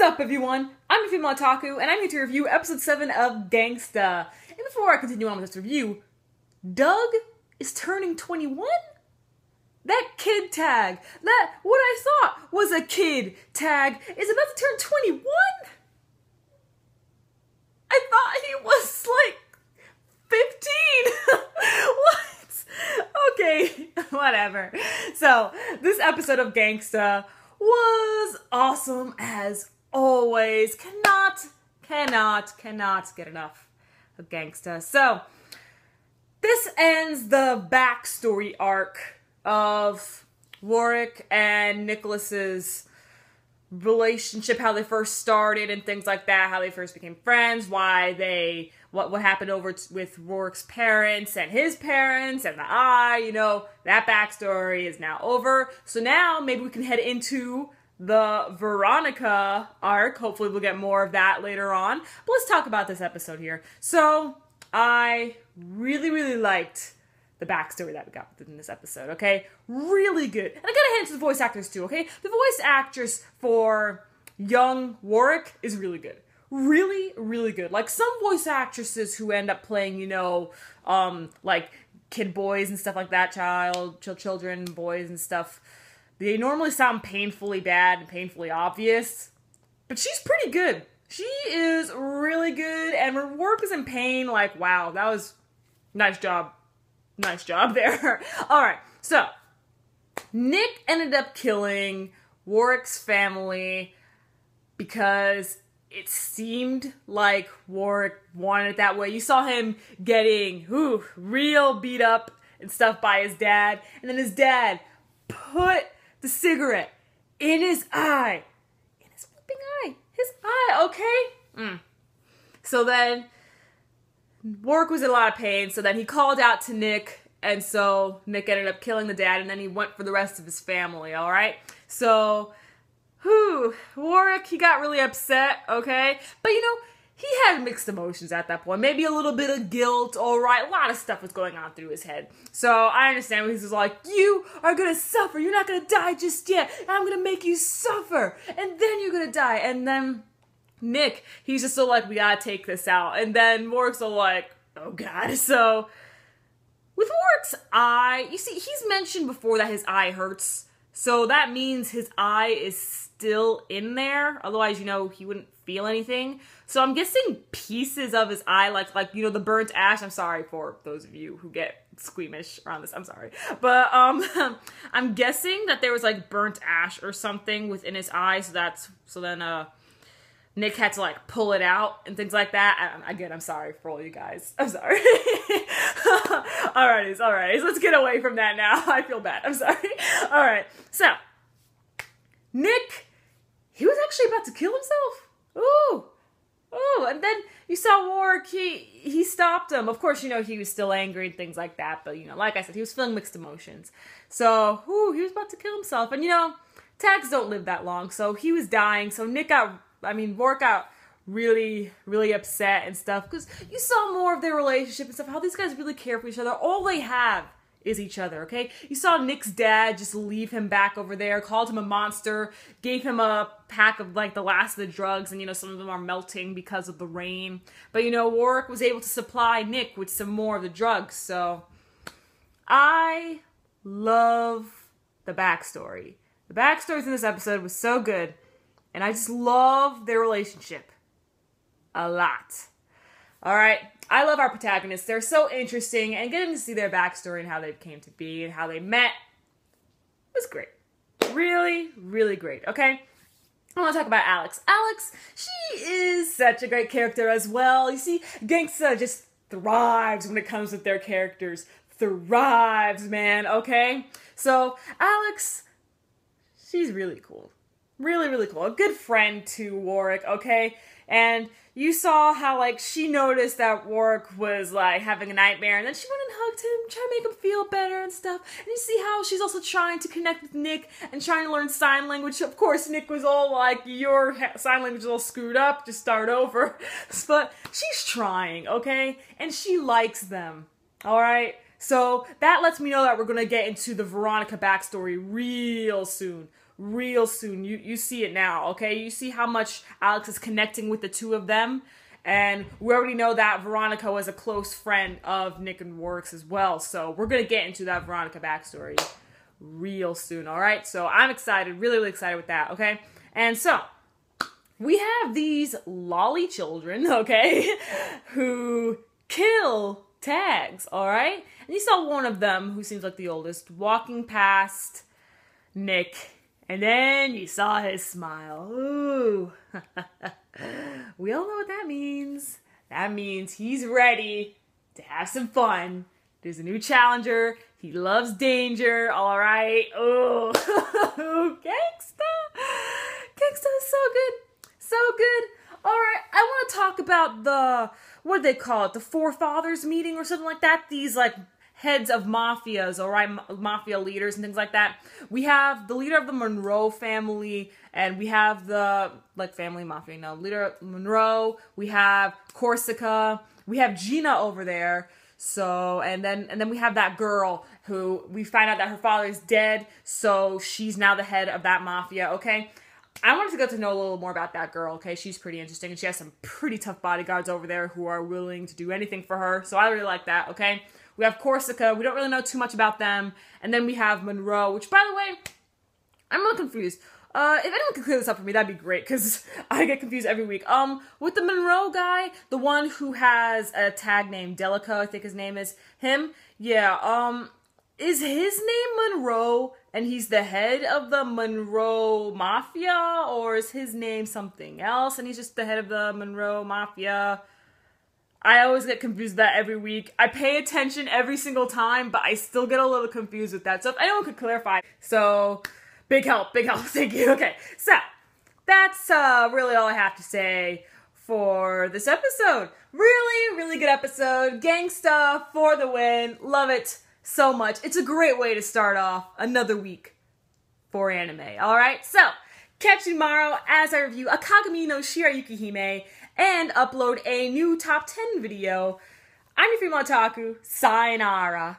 up, everyone? I'm your female otaku, and I'm here to review episode 7 of Gangsta. And before I continue on with this review, Doug is turning 21? That kid tag, that what I thought was a kid tag, is about to turn 21? I thought he was like 15. What? Okay, whatever. So, this episode of Gangsta was awesome as always. Cannot get enough of Gangsta. So, this ends the backstory arc of Warwick and Nicholas's relationship, how they first started and things like that, how they first became friends, what happened over with Warwick's parents and his parents and the eye, that backstory is now over. So now maybe we can head into the Veronica arc. Hopefully we'll get more of that later on. But let's talk about this episode here. So I really liked the backstory that we got in this episode, okay? Really good. And I gotta hand it to the voice actors too, okay? The voice actress for young Warwick is really good. Really good. Like some voice actresses who end up playing, like kid boys and stuff like that, children, boys and stuff, they normally sound painfully bad and painfully obvious. But she's pretty good. She is really good, and when Warwick is in pain, like, wow, that was nice job. Nice job there. Alright, so Nick ended up killing Warwick's family because it seemed like Warwick wanted it that way. You saw him getting real beat up and stuff by his dad, and then his dad put the cigarette in his eye. In his flipping eye. His eye, okay? So then Warwick was in a lot of pain, so then he called out to Nick, and so Nick ended up killing the dad, and then he went for the rest of his family, alright? So, Warwick, he got really upset, okay? But he had mixed emotions at that point. Maybe a little bit of guilt, alright? A lot of stuff was going on through his head. So, I understand when he was like, you are gonna suffer, you're not gonna die just yet, and I'm gonna make you suffer, and then you're gonna die, and then Nick, he's just so like, we gotta take this out. And then Warwick's so like, oh god. So, with Warwick's eye, you see, he's mentioned before that his eye hurts. So that means his eye is still in there. Otherwise, he wouldn't feel anything. So I'm guessing pieces of his eye, like the burnt ash. I'm sorry for those of you who get squeamish around this. I'm sorry. But I'm guessing that there was like burnt ash or something within his eye. So then Nick had to like pull it out and things like that. Again, I'm sorry for all you guys. I'm sorry. Alrighty, so let's get away from that now. I feel bad. I'm sorry. Alright, so Nick, he was actually about to kill himself. Ooh, and then you saw Warwick, he stopped him. Of course, he was still angry and things like that, but like I said, he was feeling mixed emotions. So, he was about to kill himself. And tags don't live that long, so he was dying. So Warwick got really upset and stuff because you saw more of their relationship and stuff, how these guys really care for each other. All they have is each other, okay? You saw Nick's dad just leave him back over there, called him a monster, gave him a pack of like the last of the drugs, and some of them are melting because of the rain. But Warwick was able to supply Nick with some more of the drugs, so I love the backstory. The backstories in this episode was so good. And I just love their relationship a lot. Alright, I love our protagonists. They're so interesting, and getting to see their backstory and how they came to be and how they met was great. Really great, okay? I want to talk about Alex. Alex, she is such a great character as well. You see, Gangsta just thrives when it comes with their characters. Thrives, man, okay? So, Alex, she's really cool. Really cool. A good friend to Warwick, okay? And you saw how, she noticed that Warwick was, having a nightmare, and then she went and hugged him, trying to make him feel better and stuff. And you see how she's also trying to connect with Nick and trying to learn sign language. Of course, Nick was all like, your sign language is all screwed up, just start over. But she's trying, okay? And she likes them, alright? So that lets me know that we're going to get into the Veronica backstory real soon. real soon. You see it now, okay? You see how much Alex is connecting with the two of them. And we already know that Veronica was a close friend of Nick and Works as well. So we're going to get into that Veronica backstory real soon, all right? So I'm excited, really, really excited with that, okay? And so we have these lolly children, okay, who kill tags, all right? And you saw one of them, who seems like the oldest, walking past Nick, and then you saw his smile. Ooh. We all know what that means. That means he's ready to have some fun. There's a new challenger. He loves danger, all right? Oh, Gangsta. Gangsta is so good. So good. All right, I want to talk about what do they call it? The forefathers meeting or something like that? These, like, heads of mafias, all right? Mafia leaders and things like that. We have the leader of the Monroe family, and we have the, like, family mafia, no, leader Monroe. We have Corsica. We have Gina over there. So, and then we have that girl who we find out that her father is dead, so she's now the head of that mafia, okay? I wanted to get to know a little more about that girl, okay? She's pretty interesting, and she has some pretty tough bodyguards over there who are willing to do anything for her, so I really like that, okay? We have Corsica. We don't really know too much about them. And then we have Monroe, which, by the way, I'm a little confused. If anyone could clear this up for me, that'd be great, because I get confused every week. With the Monroe guy, the one who has a tag name, Delica, I think his name is, him, yeah, is his name Monroe, and he's the head of the Monroe Mafia, or is his name something else, and he's just the head of the Monroe Mafia? I always get confused with that every week. I pay attention every single time, but I still get a little confused with that. So if anyone could clarify. So, big help, thank you. Okay, so that's really all I have to say for this episode. Really, really good episode. Gangsta for the win. Love it so much. It's a great way to start off another week for anime. Alright, so catch you tomorrow as I review Akagami no Shirayuki Hime and upload a new top 10 video. I'm your female otaku. Sayonara.